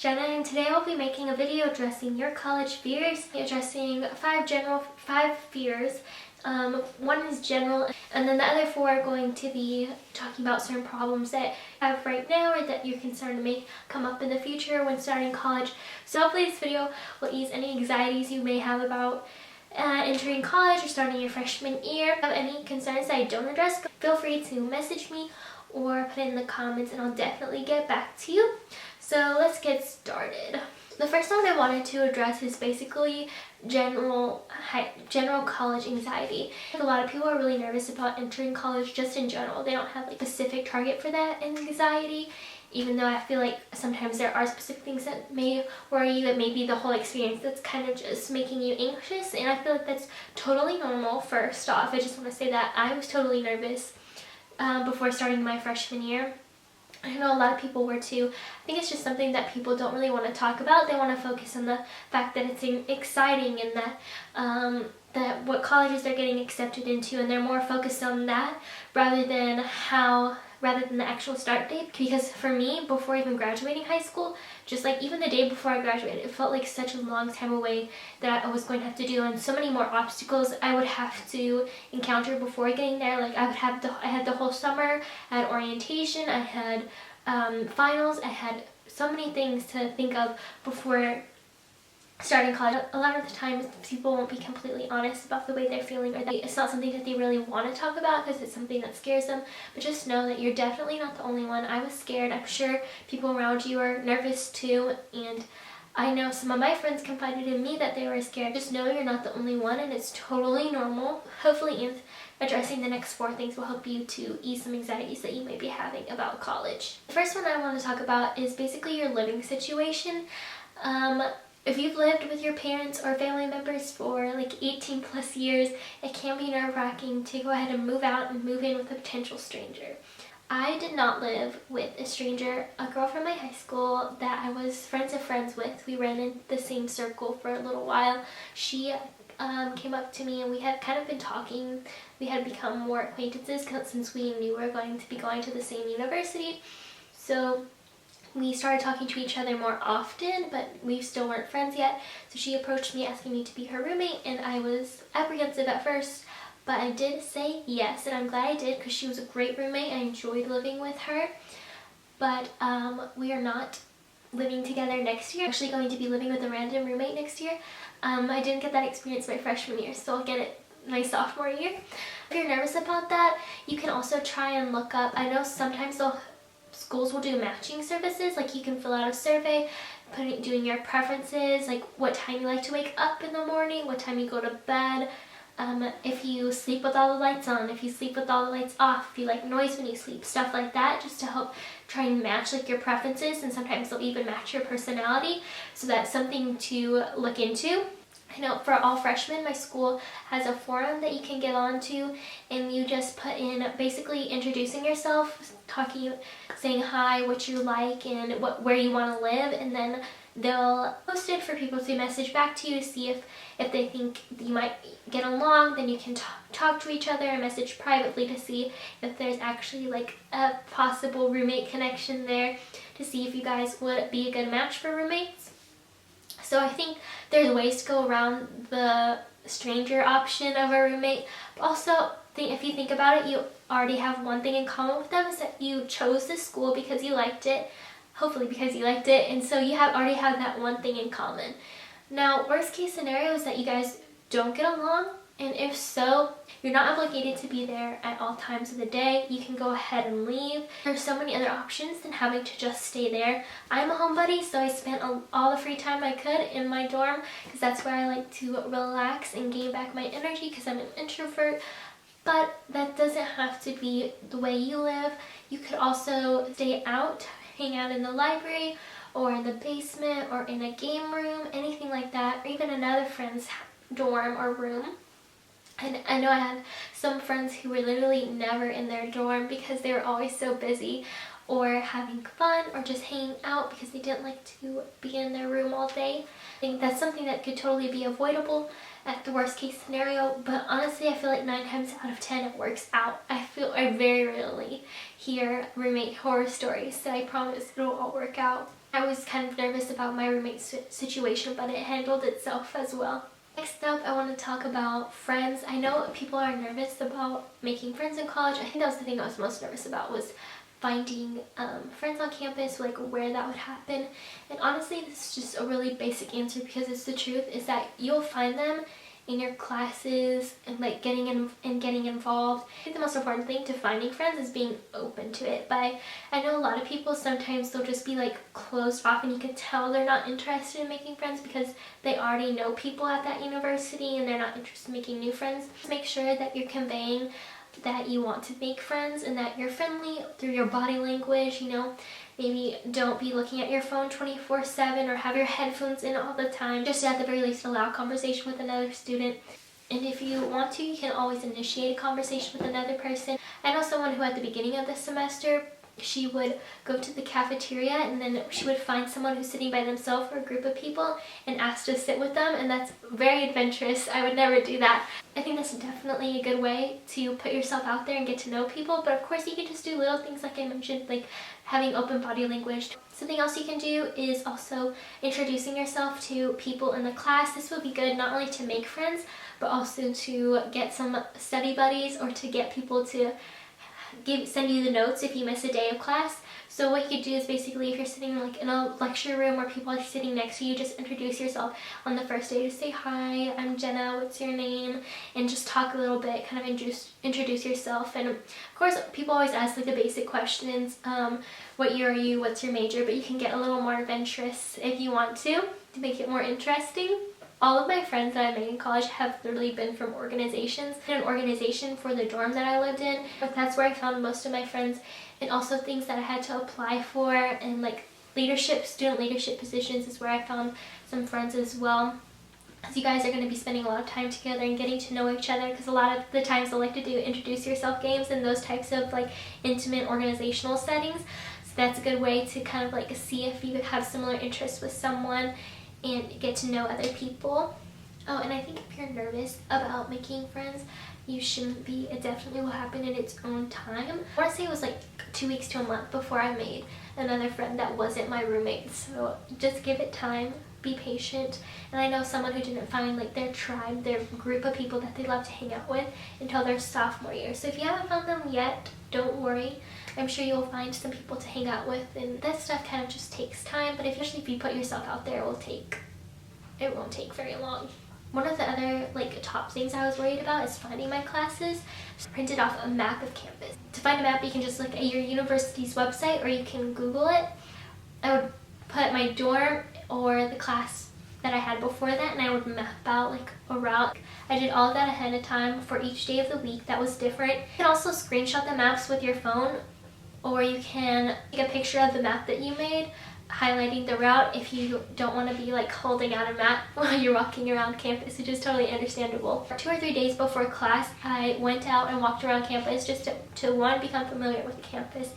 Jenna, and today I'll be making a video addressing your college fears, addressing five fears. One is general, and then the other four are going to be talking about certain problems that you have right now or that you're concerned may come up in the future when starting college. So hopefully this video will ease any anxieties you may have about entering college or starting your freshman year. If you have any concerns that I don't address, feel free to message me or put it in the comments and I'll definitely get back to you. So let's get started. The first one I wanted to address is basically general college anxiety. A lot of people are really nervous about entering college just in general. They don't have like a specific target for that anxiety, even though I feel like sometimes there are specific things that may worry you. It may be the whole experience that's kind of just making you anxious, and I feel like that's totally normal. First off, I just want to say that I was totally nervous before starting my freshman year. I know a lot of people were too. I think it's just something that people don't really want to talk about. They want to focus on the fact that it's exciting and that what colleges they're getting accepted into, and they're more focused on that rather than the actual start date. Because for me, before even graduating high school, just like even the day before I graduated, it felt like such a long time away that I was going to have to do, and so many more obstacles I would have to encounter before getting there. Like I had the whole summer, I had orientation, I had finals, I had so many things to think of before starting college. A lot of the times people won't be completely honest about the way they're feeling, or that it's not something that they really want to talk about because it's something that scares them. But just know that you're definitely not the only one. I was scared. I'm sure people around you are nervous too, and I know some of my friends confided in me that they were scared. Just know you're not the only one, and it's totally normal. Hopefully addressing the next four things will help you to ease some anxieties that you may be having about college. The first one I want to talk about is basically your living situation. If you've lived with your parents or family members for like 18 plus years, it can be nerve-wracking to go ahead and move out and move in with a potential stranger. I did not live with a stranger. A girl from my high school that I was friends of friends with, we ran in the same circle for a little while. She came up to me and we had kind of been talking. We had become more acquaintances since we knew we were going to be going to the same university. So we started talking to each other more often, but we still weren't friends yet. So she approached me asking me to be her roommate, and I was apprehensive at first, but I did say yes, and I'm glad I did because she was a great roommate. I enjoyed living with her. But we are not living together next year. I'm actually going to be living with a random roommate next year. I didn't get that experience my freshman year, so I'll get it my sophomore year. If you're nervous about that, you can also try and look up. I know sometimes schools will do matching services, like you can fill out a survey doing your preferences, like what time you like to wake up in the morning, what time you go to bed, if you sleep with all the lights on, if you sleep with all the lights off, if you like noise when you sleep, stuff like that, just to help try and match like your preferences, and sometimes they'll even match your personality. So that's something to look into. I know for all freshmen, my school has a forum that you can get onto, and you just put in basically introducing yourself, saying hi, what you like, and where you want to live, and then they'll post it for people to message back to you to see if they think you might get along. Then you can talk to each other and message privately to see if there's actually like a possible roommate connection there, to see if you guys would be a good match for roommates. So I think there's ways to go around the stranger option of a roommate. But also, if you think about it, you already have one thing in common with them, is that you chose this school because you liked it, hopefully because you liked it, and so you already have that one thing in common. Now, worst case scenario is that you guys don't get along, and if so, you're not obligated to be there at all times of the day. You can go ahead and leave. There's so many other options than having to just stay there. I'm a homebody, so I spent all the free time I could in my dorm because that's where I like to relax and gain back my energy because I'm an introvert. But that doesn't have to be the way you live. You could also stay out, hang out in the library or in the basement or in a game room, anything like that, or even another friend's dorm or room. And I know I had some friends who were literally never in their dorm because they were always so busy or having fun or just hanging out because they didn't like to be in their room all day. I think that's something that could totally be avoidable at the worst case scenario, but honestly I feel like 9 times out of 10 it works out. I very rarely hear roommate horror stories, so I promise it'll all work out. I was kind of nervous about my roommate's situation, but it handled itself as well. Next up, I want to talk about friends. I know people are nervous about making friends in college. I think that was the thing I was most nervous about, was finding friends on campus, like where that would happen. And honestly, this is just a really basic answer because it's the truth, is that you'll find them in your classes and like getting involved. I think the most important thing to finding friends is being open to it. But I know a lot of people, sometimes they'll just be like closed off, and you can tell they're not interested in making friends because they already know people at that university and they're not interested in making new friends. Just make sure that you're conveying that you want to make friends and that you're friendly through your body language, you know. Maybe don't be looking at your phone 24/7 or have your headphones in all the time. Just at the very least allow conversation with another student. And if you want to, you can always initiate a conversation with another person. I know someone who at the beginning of the semester, she would go to the cafeteria and then she would find someone who's sitting by themselves or a group of people and ask to sit with them, and that's very adventurous. I would never do that. I think that's definitely a good way to put yourself out there and get to know people, but of course you can just do little things like I mentioned, like having open body language. Something else you can do is also introducing yourself to people in the class. This will be good not only to make friends, but also to get some study buddies or to get people to send you the notes if you miss a day of class. So what you could do is basically, if you're sitting like in a lecture room where people are sitting next to you, just introduce yourself on the first day. Just say, "Hi, I'm Jenna, what's your name?" and just talk a little bit, kind of introduce yourself. And of course people always ask like the basic questions, what year are you, what's your major, but you can get a little more adventurous if you want to make it more interesting. All of my friends that I made in college have literally been from organizations. I did an organization for the dorm that I lived in, but that's where I found most of my friends, and also things that I had to apply for, and like student leadership positions is where I found some friends as well. Because you guys are going to be spending a lot of time together and getting to know each other, because a lot of the times they'll like to do introduce yourself games and those types of like intimate organizational settings. So that's a good way to kind of like see if you have similar interests with someone and get to know other people. Oh, and I think if you're nervous about making friends, you shouldn't be. It definitely will happen in its own time. I want to say it was like 2 weeks to a month before I made another friend that wasn't my roommate. So just give it time, be patient. And I know someone who didn't find like their tribe, their group of people that they love to hang out with until their sophomore year. So if you haven't found them yet, don't worry. I'm sure you'll find some people to hang out with, and that stuff kind of just takes time, but especially if you put yourself out there, it won't take very long. One of the other like top things I was worried about is finding my classes. So I printed off a map of campus. To find a map, you can just look at your university's website or you can Google it. I would put my dorm or the class that I had before that, and I would map out like a route. I did all of that ahead of time for each day of the week that was different. You can also screenshot the maps with your phone, or you can take a picture of the map that you made, highlighting the route if you don't want to be like holding out a map while you're walking around campus, which is totally understandable. 2 or 3 days before class, I went out and walked around campus just to one, become familiar with the campus,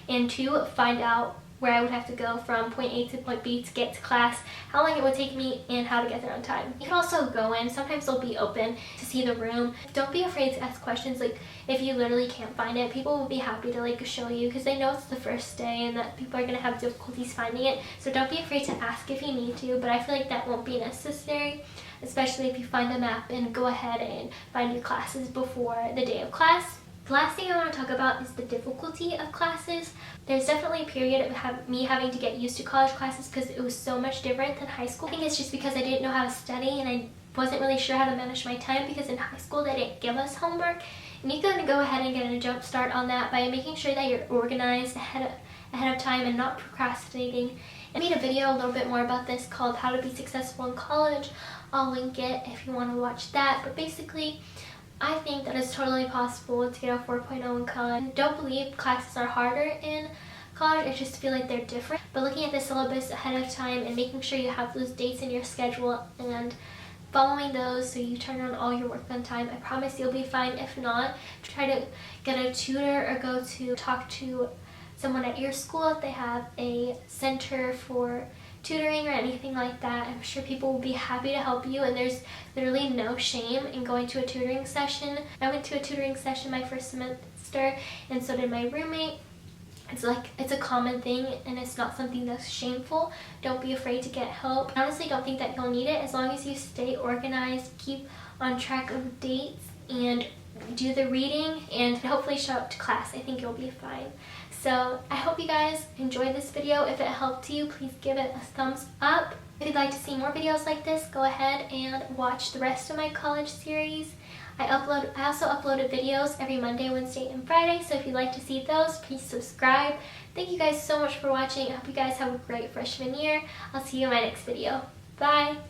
and two, find out where I would have to go from point A to point B to get to class, how long it would take me, and how to get there on time. You can also go in, sometimes they'll be open to see the room. Don't be afraid to ask questions. Like if you literally can't find it, people will be happy to like show you, because they know it's the first day and that people are going to have difficulties finding it. So don't be afraid to ask if you need to, but I feel like that won't be necessary, especially if you find the map and go ahead and find your classes before the day of class. The last thing I want to talk about is the difficulty of classes. There's definitely a period of me having to get used to college classes because it was so much different than high school. I think it's just because I didn't know how to study and I wasn't really sure how to manage my time, because in high school they didn't give us homework. And you can go ahead and get a jump start on that by making sure that you're organized ahead of time and not procrastinating. I made a video a little bit more about this called How to Be Successful in College. I'll link it if you want to watch that. But basically, I think that it's totally possible to get a 4.0 in college. Don't believe classes are harder in college, I just feel like they're different. But looking at the syllabus ahead of time and making sure you have those dates in your schedule and following those so you turn on all your work on time, I promise you'll be fine. If not, try to get a tutor or go to talk to someone at your school if they have a center for tutoring or anything like that. I'm sure people will be happy to help you, and there's literally no shame in going to a tutoring session. I went to a tutoring session my first semester, and so did my roommate, it's a common thing and it's not something that's shameful. Don't be afraid to get help. I honestly don't think that you'll need it as long as you stay organized, keep on track of dates, and do the reading, and hopefully show up to class. I think you'll be fine. So I hope you guys enjoyed this video. If it helped you, please give it a thumbs up. If you'd like to see more videos like this, go ahead and watch the rest of my college series. I also uploaded videos every Monday, Wednesday, and Friday, so if you'd like to see those, please subscribe. Thank you guys so much for watching. I hope you guys have a great freshman year. I'll see you in my next video. Bye!